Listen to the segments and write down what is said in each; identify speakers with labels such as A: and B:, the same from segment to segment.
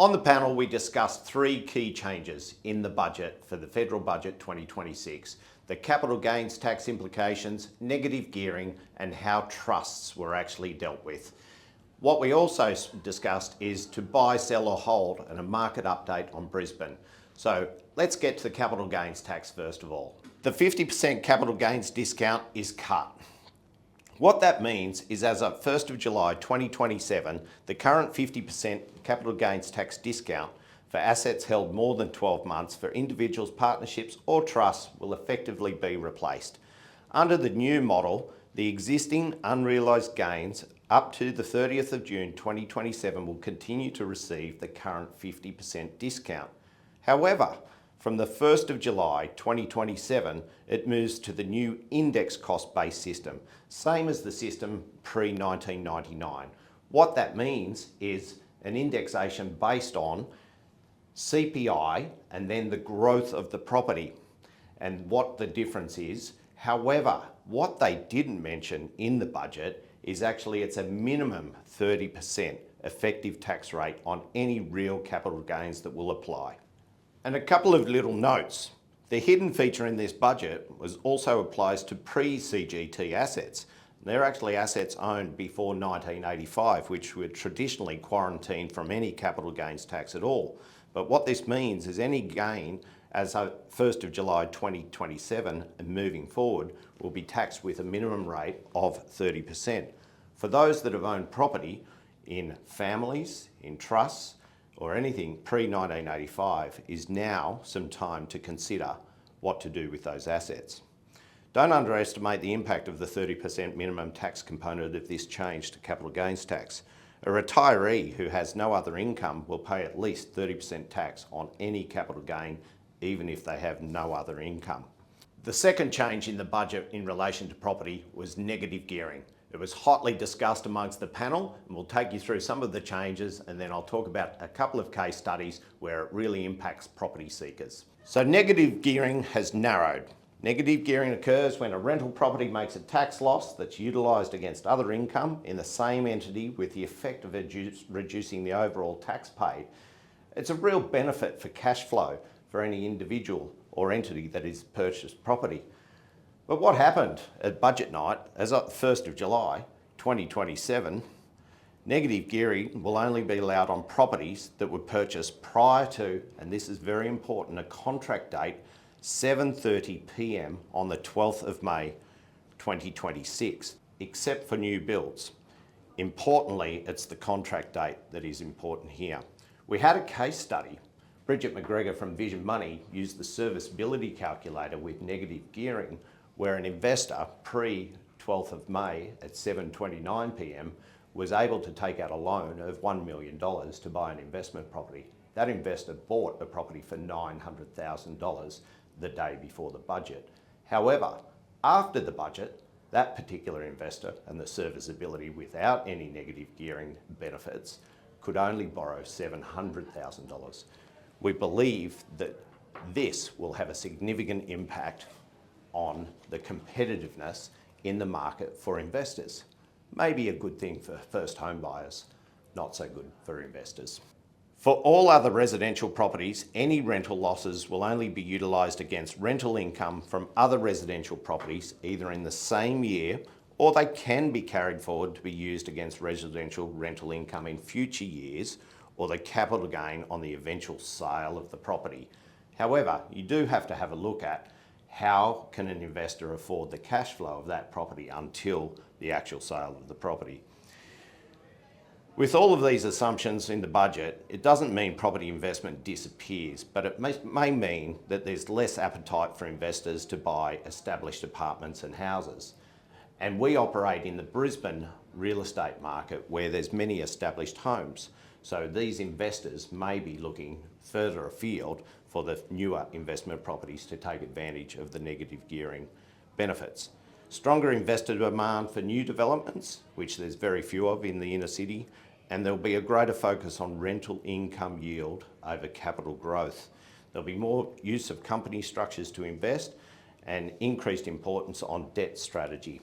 A: On the panel, we discussed three key changes in the budget for the Federal Budget 2026. The capital gains tax implications, negative gearing, and how trusts were actually dealt with. What we also discussed is to buy, sell or hold and a market update on Brisbane. So let's get to the capital gains tax first of all. The 50% capital gains discount is cut. What that means is as of 1st of July 2027, the current 50% capital gains tax discount for assets held more than 12 months for individuals, partnerships or trusts will effectively be replaced. Under the new model, the existing unrealised gains up to the 30th of June 2027 will continue to receive the current 50% discount. However, from the 1st of July 2027, it moves to the new index cost-based system, same as the system pre-1999. What that means is an indexation based on CPI and then the growth of the property and what the difference is. However, what they didn't mention in the budget is actually it's a minimum 30% effective tax rate on any real capital gains that will apply. And a couple of little notes. The hidden feature in this budget also applies to pre-CGT assets. They're actually assets owned before 1985, which were traditionally quarantined from any capital gains tax at all. But what this means is any gain as of 1st of July 2027 and moving forward will be taxed with a minimum rate of 30%. For those that have owned property in families, in trusts, or anything pre-1985 is now some time to consider what to do with those assets. Don't underestimate the impact of the 30% minimum tax component of this change to capital gains tax. A retiree who has no other income will pay at least 30% tax on any capital gain, even if they have no other income. The second change in the budget in relation to property was negative gearing. It was hotly discussed amongst the panel, and we'll take you through some of the changes and then I'll talk about a couple of case studies where it really impacts property seekers. So negative gearing has narrowed. Negative gearing occurs when a rental property makes a tax loss that's utilised against other income in the same entity with the effect of reducing the overall tax paid. It's a real benefit for cash flow for any individual or entity that is purchased property. But what happened at budget night, as of the 1st of July 2027, negative gearing will only be allowed on properties that were purchased prior to, and this is very important, a contract date 7:30 p.m. on the 12th of May 2026, except for new builds. Importantly, it's the contract date that is important here. We had a case study. Bridget McGregor from Vision Money used the serviceability calculator with negative gearing where an investor pre-12th of May at 7:29 p.m. was able to take out a loan of $1 million to buy an investment property. That investor bought a property for $900,000 the day before the budget. However, after the budget, that particular investor and the serviceability without any negative gearing benefits could only borrow $700,000. We believe that this will have a significant impact on the competitiveness in the market for investors. Maybe a good thing for first home buyers, not so good for investors. For all other residential properties, any rental losses will only be utilised against rental income from other residential properties either in the same year or they can be carried forward to be used against residential rental income in future years or the capital gain on the eventual sale of the property. However, you do have to have a look at how can an investor afford the cash flow of that property until the actual sale of the property. With all of these assumptions in the budget, it doesn't mean property investment disappears, but it may mean that there's less appetite for investors to buy established apartments and houses. And we operate in the Brisbane real estate market where there's many established homes. So these investors may be looking further afield for the newer investment properties to take advantage of the negative gearing benefits. Stronger investor demand for new developments, which there's very few of in the inner city, and there'll be a greater focus on rental income yield over capital growth. There'll be more use of company structures to invest and increased importance on debt strategy.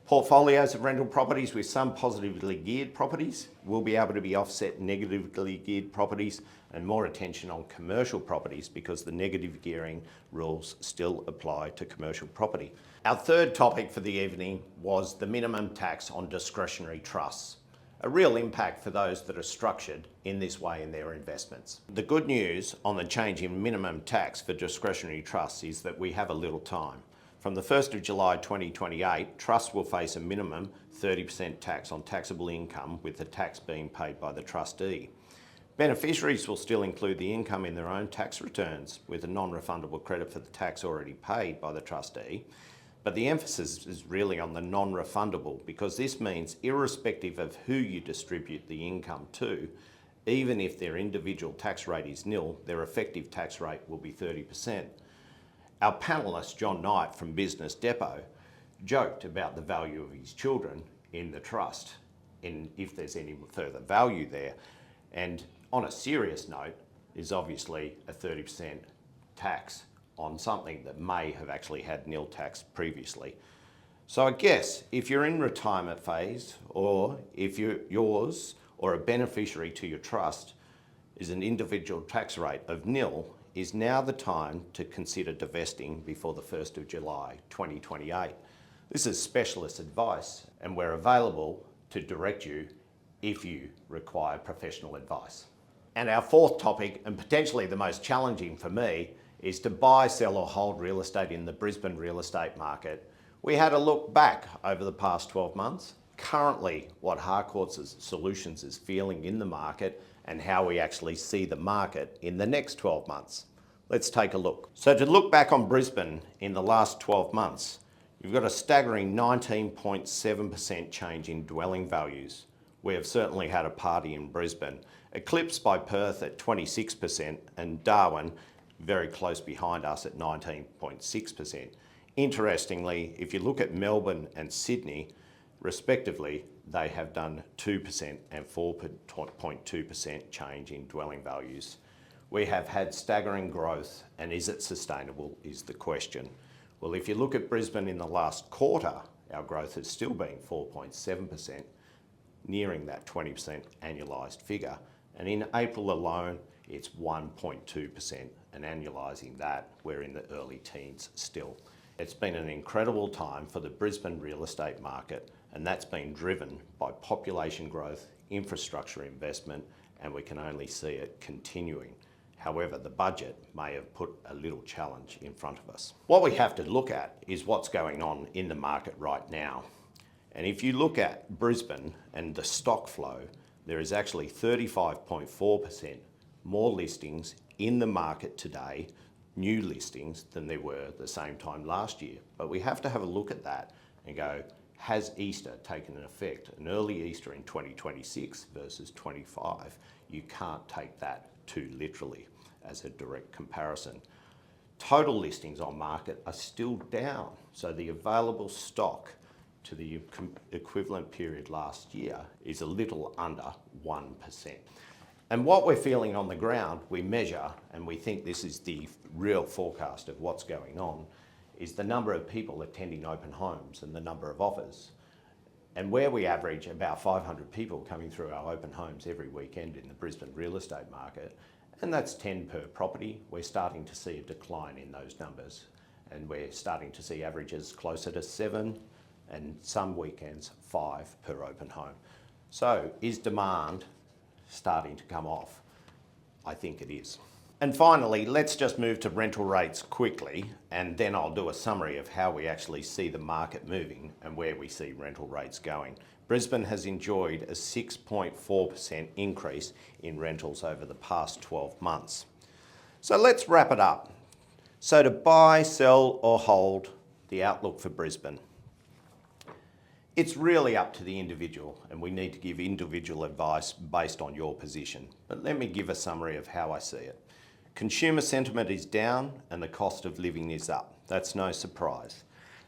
A: Portfolios of rental properties with some positively geared properties will be able to be offset negatively geared properties, and more attention on commercial properties because the negative gearing rules still apply to commercial property. Our third topic for the evening was the minimum tax on discretionary trusts. A real impact for those that are structured in this way in their investments. The good news on the change in minimum tax for discretionary trusts is that we have a little time. From the 1st of July 2028, trusts will face a minimum 30% tax on taxable income, with the tax being paid by the trustee. Beneficiaries will still include the income in their own tax returns, with a non-refundable credit for the tax already paid by the trustee. But the emphasis is really on the non-refundable, because this means irrespective of who you distribute the income to, even if their individual tax rate is nil, their effective tax rate will be 30%. Our panellist, John Knight from Business Depot, joked about the value of his children in the trust, and if there's any further value there. And on a serious note, is obviously a 30% tax on something that may have actually had nil tax previously. So I guess if you're in retirement phase, or if yours or a beneficiary to your trust is an individual tax rate of nil, is now the time to consider divesting before the 1st of July 2028. This is specialist advice, and we're available to direct you if you require professional advice. And our fourth topic, and potentially the most challenging for me, is to buy, sell or hold real estate in the Brisbane real estate market. We had a look back over the past 12 months, currently what Harcourts' Solutions is feeling in the market, and how we actually see the market in the next 12 months. Let's take a look. So to look back on Brisbane in the last 12 months, you've got a staggering 19.7% change in dwelling values. We have certainly had a party in Brisbane, eclipsed by Perth at 26% and Darwin very close behind us at 19.6%. Interestingly, if you look at Melbourne and Sydney, respectively, they have done 2% and 4.2% change in dwelling values. We have had staggering growth, and is it sustainable is the question. Well, if you look at Brisbane in the last quarter, our growth has still been 4.7%, nearing that 20% annualised figure. And in April alone, it's 1.2%, and annualising that, we're in the early teens still. It's been an incredible time for the Brisbane real estate market, and that's been driven by population growth, infrastructure investment, and we can only see it continuing. However, the budget may have put a little challenge in front of us. What we have to look at is what's going on in the market right now. And if you look at Brisbane and the stock flow, there is actually 35.4% more listings in the market today, new listings, than there were the same time last year. But we have to have a look at that and go, has Easter taken an effect? An early Easter in 2026 versus 25, you can't take that too literally as a direct comparison. Total listings on market are still down, so the available stock to the equivalent period last year is a little under 1%. And what we're feeling on the ground, we measure, and we think this is the real forecast of what's going on, is the number of people attending open homes and the number of offers. And where we average about 500 people coming through our open homes every weekend in the Brisbane real estate market, and that's 10 per property, we're starting to see a decline in those numbers. And we're starting to see averages closer to 7, and some weekends 5 per open home. So is demand starting to come off? I think it is. And finally, let's just move to rental rates quickly, and then I'll do a summary of how we actually see the market moving and where we see rental rates going. Brisbane has enjoyed a 6.4% increase in rentals over the past 12 months. So let's wrap it up. So to buy, sell or hold, the outlook for Brisbane. It's really up to the individual, and we need to give individual advice based on your position. But let me give a summary of how I see it. Consumer sentiment is down and the cost of living is up. That's no surprise.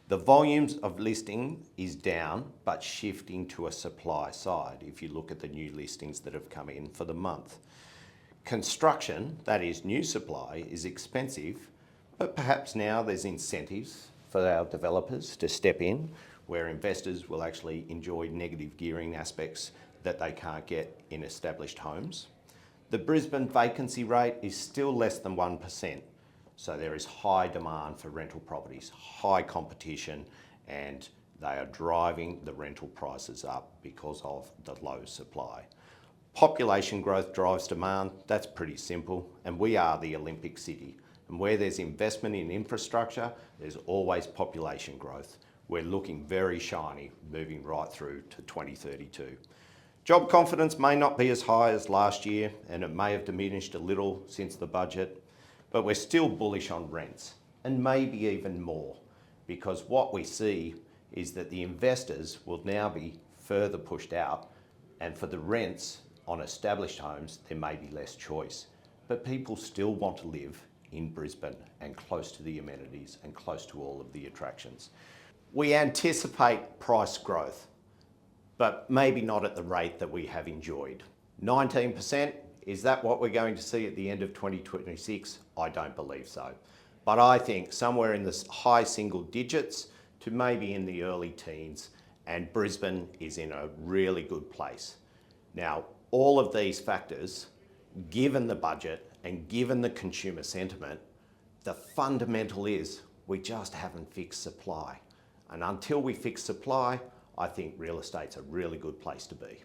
A: The volumes of listing is down, but shifting to a supply side if you look at the new listings that have come in for the month. Construction, that is new supply, is expensive, but perhaps now there's incentives for our developers to step in. where investors will actually enjoy negative gearing aspects that they can't get in established homes. The Brisbane vacancy rate is still less than 1%, so there is high demand for rental properties, high competition, and they are driving the rental prices up because of the low supply. Population growth drives demand, that's pretty simple, and we are the Olympic city. And where there's investment in infrastructure, there's always population growth. We're looking very shiny moving right through to 2032. Job confidence may not be as high as last year, and it may have diminished a little since the budget, but we're still bullish on rents, and maybe even more, because what we see is that the investors will now be further pushed out, and for the rents on established homes, there may be less choice. But people still want to live in Brisbane and close to the amenities and close to all of the attractions. We anticipate price growth, but maybe not at the rate that we have enjoyed. 19%, is that what we're going to see at the end of 2026? I don't believe so. But I think somewhere in the high single digits to maybe in the early teens, and Brisbane is in a really good place. Now, all of these factors, given the budget and given the consumer sentiment, the fundamental is we just haven't fixed supply. And until we fix supply, I think real estate's a really good place to be.